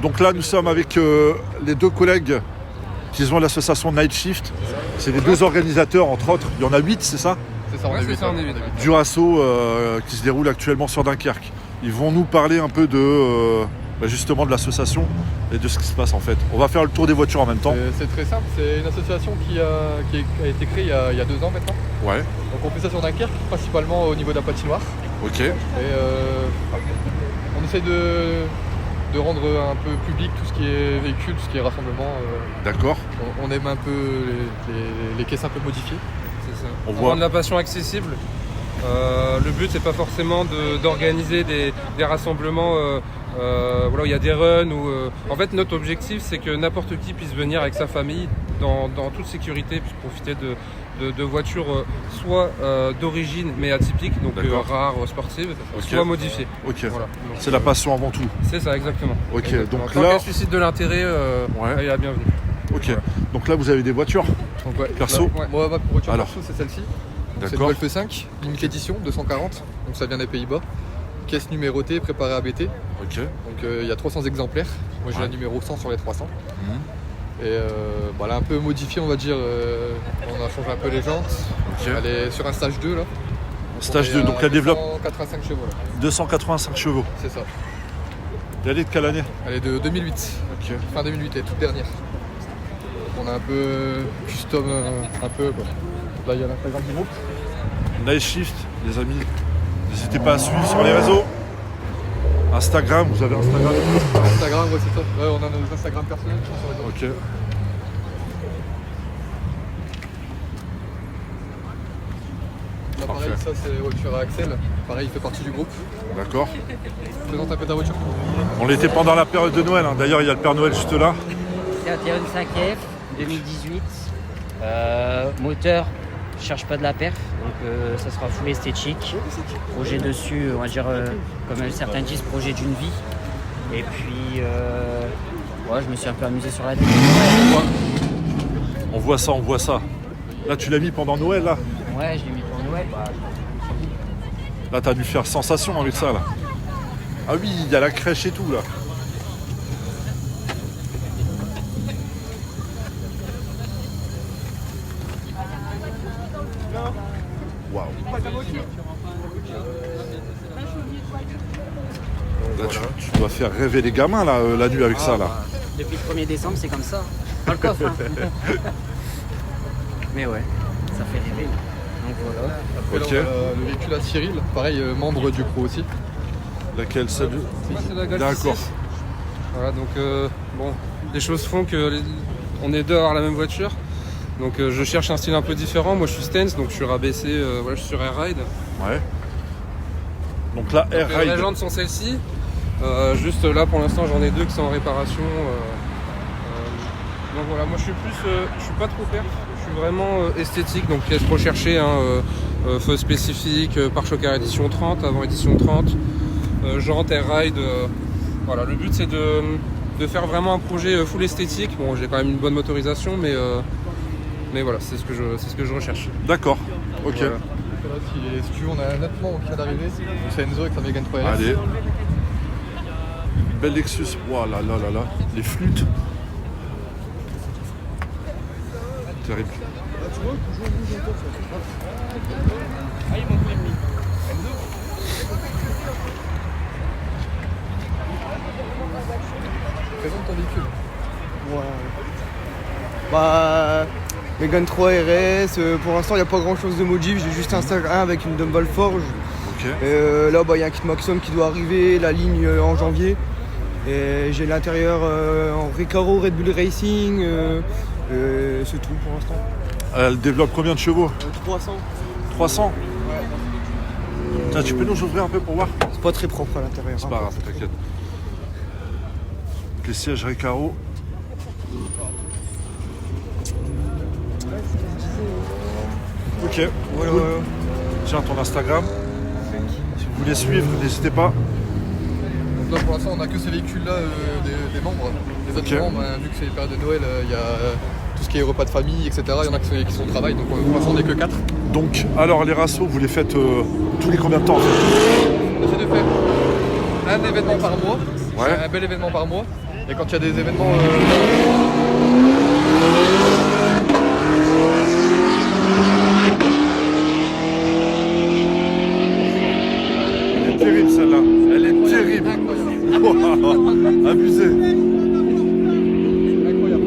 Donc là, nous sommes avec les deux collègues qui ont l'association Night Shift. C'est les deux organisateurs, entre autres. Il y en a 8, c'est ça? C'est ça, on est 8. Du assaut qui se déroule actuellement sur Dunkerque. Ils vont nous parler un peu de justement de l'association et de ce qui se passe en fait. On va faire le tour des voitures en même temps. C'est très simple, c'est une association qui a été créée il y a 2 ans maintenant. Ouais. Donc on fait ça sur Dunkerque, principalement au niveau de la patinoire. Ok. Et on essaie de rendre un peu public tout ce qui est véhicule, tout ce qui est rassemblement. D'accord. On aime un peu les caisses un peu modifiées. C'est ça. On voit Rendre la passion accessible. Le but c'est pas forcément d'organiser des rassemblements où il y a des runs en fait notre objectif c'est que n'importe qui puisse venir avec sa famille dans toute sécurité, puisse profiter de voitures soit d'origine mais atypiques, donc rares, sportives, soit modifiées. Ok. Voilà. C'est la passion avant tout. C'est ça, exactement. Ok. Exactement. Donc tant là, qu'elle suscite de l'intérêt, elle est la bienvenue. ok. Voilà. Donc là, vous avez des voitures. Donc, ouais, Perso. là, moi, ma voiture Alors. perso, c'est celle-ci. C'est une D'accord. Golf 5, limite édition, 240. Donc ça vient des Pays-Bas. Caisse numérotée, préparée à BT. Ok. Donc il y a 300 exemplaires. Moi j'ai la numéro 100 sur les 300. Et elle est un peu modifiée, on va dire. On a changé un peu les jantes. Ok. Elle est sur un stage 2 là. Stage 2, donc elle développe 285 chevaux là. 285 chevaux. C'est ça. Et elle est de quelle année? Elle est de 2008. Ok. Fin 2008, elle est toute dernière. Donc on a un peu custom un peu quoi. Là il y a l'Instagram du groupe. Night Shift, les amis. N'hésitez pas à suivre sur les réseaux. Instagram, vous avez Instagram? Instagram, ouais c'est ça. Ouais, on a nos Instagram personnels qui sont sur les réseaux. Ok. Là, pareil, ça c'est la voiture à Axel. Pareil, il fait partie du groupe. D'accord. Présente un peu ta voiture. On l'était pendant la période de Noël. D'ailleurs, il y a le Père Noël juste là. C'est un Tyrone 5F 2018. Moteur, je cherche pas de la perf, donc ça sera full esthétique. Projet dessus, on va dire, comme certains disent, projet d'une vie. Et puis, je me suis un peu amusé sur la tête. On voit ça, on voit ça. Là, tu l'as mis pendant Noël, là. Ouais, je l'ai mis pour Noël. Là, t'as dû faire sensation avec ça, là. Ah oui, il y a la crèche et tout, là. Waouh. Là, tu dois faire rêver les gamins, là, la nuit avec ça, là. Depuis le 1er décembre, c'est comme ça. Dans le coffre. Mais ouais, ça fait rêver. Donc voilà. Après, Ok. là, on a le véhicule à Cyril, pareil, membre du crew aussi. Laquelle, celle de... Moi, c'est la Golf D'accord. 6. Voilà, donc les choses font que on est deux à avoir la même voiture. Donc je cherche un style un peu différent. Moi je suis stance, donc je suis rabaissé, je suis sur Air Ride. Ouais. Donc là, Air Les Ride. jantes sont celles-ci. Juste là pour l'instant j'en ai 2 qui sont en réparation. Donc voilà, moi je suis pas trop perf, je suis vraiment esthétique, donc pièces recherchées, feu spécifique, pare-choc à édition 30, avant édition 30, jantes Air Ride. Voilà, le but c'est de faire vraiment un projet full esthétique. Bon, j'ai quand même une bonne motorisation, mais voilà, c'est ce que je recherche. D'accord. Ok. Voilà. Là, si tu veux, on a un autre membre qui vient d'arriver. C'est Enzo avec sa Megane 3RS. Allez. Belle Lexus. Wow, là, là, là, là. Les flûtes. Terrible. Présente ton véhicule. Megane 3 RS, pour l'instant il n'y a pas grand chose de modif, j'ai juste un Instagram avec une Dumble Forge. Ok. Là il y a un kit Maximum qui doit arriver, la ligne en janvier. Et j'ai l'intérieur en Recaro Red Bull Racing, c'est tout pour l'instant. Elle développe combien de chevaux? 300. 300. Tiens, tu peux nous ouvrir un peu pour voir? C'est pas très propre à l'intérieur. C'est pas grave, t'inquiète. Les sièges Recaro. Ok. Voilà, Cool. voilà. Tiens, ton Instagram. Si vous voulez suivre, n'hésitez pas. Donc là pour l'instant on a que ces véhicules là des membres. Les autres Ok. membres, vu que c'est les périodes de Noël, il y a tout ce qui est repas de famille, etc. Il y en a qui sont au travail, donc pour l'instant on n'est que 4. Donc, alors les rassos, vous les faites tous les combien de temps en fait? On essaie de faire un événement par mois. Ouais. Un bel événement par mois. Et quand il y a des événements... Elle est terrible celle-là. Elle est terrible. Wow, abusé. incroyable,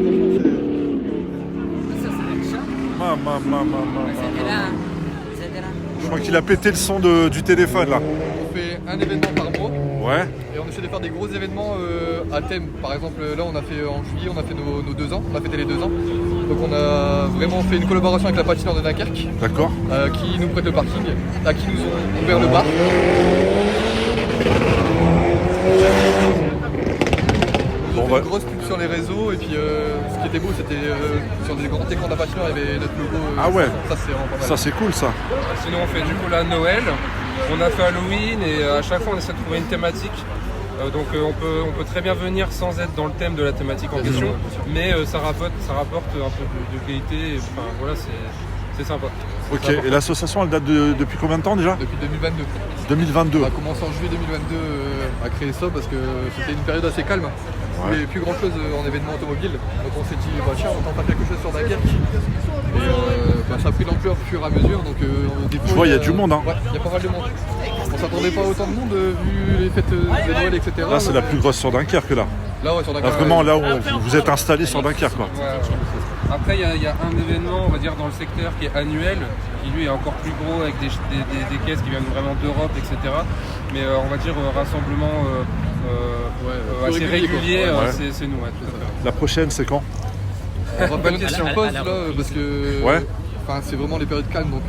Je crois qu'il a pété le son du téléphone là. on fait un événement par mois. Ouais. Et on essaie de faire des gros événements à thème. Par exemple, là, on a fait en juillet, on a fait nos 2 ans. On a fêté les 2 ans. Donc, on a vraiment fait une collaboration avec la patinoire de Dunkerque, D'accord. qui nous prête le parking, à qui nous ont ouvert le bar. Ils ont fait une grosse pub sur les réseaux. Et puis, ce qui était beau, c'était sur des grands écrans de la patinoire, il y avait notre logo. Ah ouais. Ça, c'est vraiment pas mal. Ça c'est cool ça. Sinon, on fait du coup là Noël. On a fait Halloween et à chaque fois, on essaie de trouver une thématique. Donc on peut très bien venir sans être dans le thème de la thématique en question, mais ça rapporte un peu de qualité. Enfin voilà, c'est sympa. Ok. Et l'association elle date depuis combien de temps déjà? Depuis 2022. 2022. On a commencé en juillet 2022 à créer ça parce que c'était une période assez calme. Il n'y avait plus grand chose en événement automobile. Donc on s'est dit, bah, tiens, on tente faire quelque chose sur Dunkerque. Et ça a pris l'ampleur au fur et à mesure. Donc, des fois, Je vois, il y a du monde. Hein. Ouais, il y a pas mal de monde. On s'attendait pas à autant de monde vu les fêtes de Noël, etc. Là c'est la plus grosse sur Dunkerque là. Là, ouais, sur Là, Dunkerque. vraiment là où vous êtes installé sur Dunkerque quoi. Ouais. Après, il y a un événement, on va dire, dans le secteur qui est annuel, qui lui est encore plus gros avec des caisses qui viennent vraiment d'Europe, etc. Mais on va dire rassemblement plus assez régulier, régulier, quoi. c'est nous. Ouais, tout à fait. La prochaine c'est quand? On va faire une question. petite pause là parce que Ouais. c'est vraiment les périodes calmes. Donc,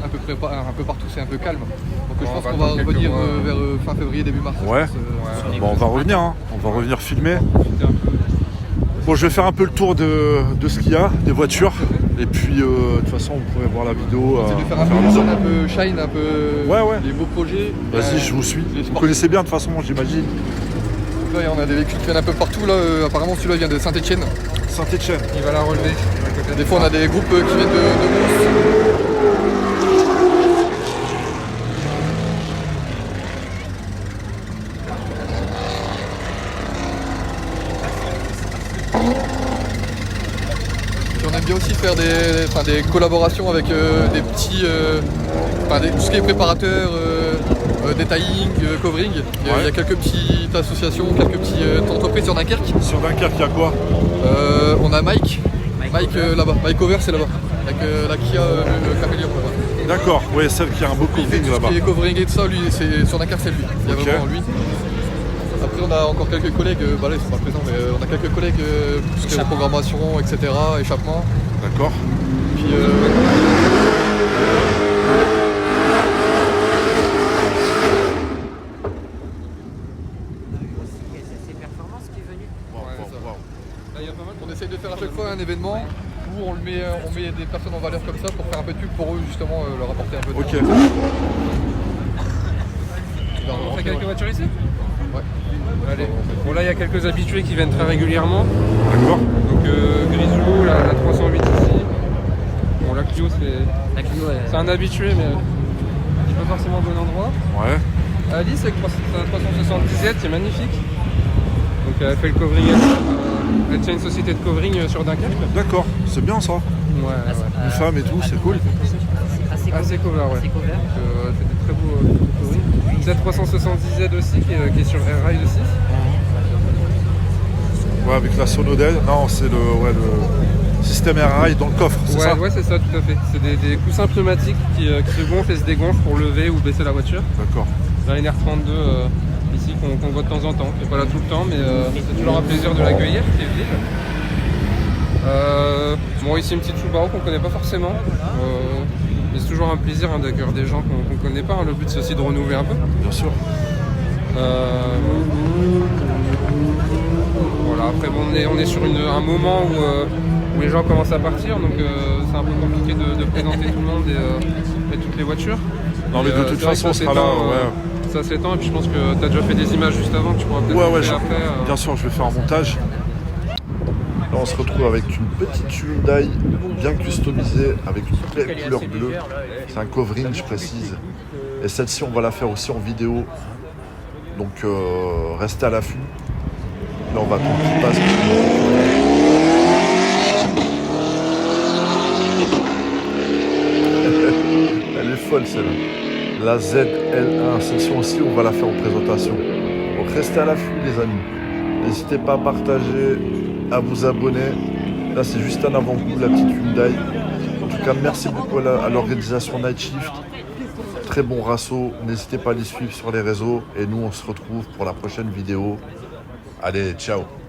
un peu partout, c'est un peu calme. Donc, je On pense va qu'on va attendre quelques revenir mois. vers fin février, début mars. je Ouais. pense, Bon on va revenir hein. On va revenir filmer. C'était un peu- Bon je vais faire un peu le tour de ce qu'il y a, des voitures. Et puis de toute façon vous pourrez voir la vidéo. C'est de faire un peu les Nissan, autres. un peu Shine, un peu Ouais, ouais. les beaux projets. Vas-y je vous suis. les Vous sports. connaissez bien de toute façon j'imagine. Là, on a des véhicules qui viennent un peu partout. Là, apparemment, celui-là vient de Saint-Etienne. Saint-Etienne. Il va la relever. Des fois, on a des groupes qui viennent de Mons. Puis on aime bien aussi faire des collaborations avec des petits, tout ce qui est préparateur, detailing, covering. Il y a quelques petites associations, quelques petites entreprises sur Dunkerque. Sur Dunkerque il y a quoi? On a Mike là-bas, Mike Over c'est là-bas, avec la Kia le Caméléon là-bas. D'accord, oui celle qui a un beau Il fait covering tout là-bas. ce qui est covering et tout ça, lui, c'est sur Dunkerque c'est lui. Il y a Ok. vraiment lui. Après on a encore quelques collègues, là ils sont pas présents, mais on a quelques collègues, tout ce qui est programmation, etc., échappement. D'accord. Puis C'est Performance qui est venu. c'est ça. Là, il y a pas mal On essaye de faire à chaque fois un événement où on met des personnes en valeur comme ça pour faire un peu de pub pour eux justement, leur apporter un peu de Ok. On fait quelques voitures ici? Ouais. Allez. Bon là il y a quelques habitués qui viennent très régulièrement. D'accord. Donc Grisou, la 308 ici. Bon la Clio La Clio, c'est un habitué mais il pas forcément au bon endroit. Ouais. Alice avec la 377 qui est magnifique. Donc elle fait le covering, elle tient une société de covering sur Dunkerque. D'accord, c'est bien ça. Ouais, Une femme et tout, c'est cool. Assez cover, ouais. Assez cover. Donc, c'est des très beaux covering. Cette 370Z aussi qui est sur Air Ride 6. Ouais, avec la Sonodel. Non, c'est le système RRI dans le coffre, c'est ça? Ouais, c'est ça, tout à fait. C'est des coussins pneumatiques qui se gonflent et se dégonflent pour lever ou baisser la voiture. D'accord. Là, une R32 ici qu'on voit de temps en temps, qui n'est pas là tout le temps, mais c'est toujours un plaisir de l'accueillir, qui est vide. Bon, ici une petite Subaru qu'on ne connaît pas forcément. Mais c'est toujours un plaisir d'accueillir des gens qu'on ne connaît pas. Le but c'est aussi de renouveler un peu. Bien sûr. Voilà, après bon, on est sur un moment où les gens commencent à partir, donc c'est un peu compliqué de présenter tout le monde et toutes les voitures. Non, mais de toute c'est vrai façon, on que ça sera là. s'étend, Ouais. Ça s'étend et puis je pense que tu as déjà fait des images juste avant que tu pourras peut-être Ouais, montrer je- après. bien sûr, je vais faire un montage. Là, on se retrouve avec une petite Hyundai bien customisée avec une belle couleur bleue. C'est un covering, je précise. Et celle-ci, on va la faire aussi en vidéo. Donc, restez à l'affût. Là, on va attendre qu'il passe. Elle est folle, celle-là. La ZL1, celle-ci aussi, on va la faire en présentation. Donc, restez à l'affût, les amis. N'hésitez pas à partager, à vous abonner. Là, c'est juste un avant-goût, la petite Hyundai. En tout cas, merci beaucoup à l'organisation Night Shift. Très bon rasso. N'hésitez pas à les suivre sur les réseaux. Et nous, on se retrouve pour la prochaine vidéo. Allez, ciao!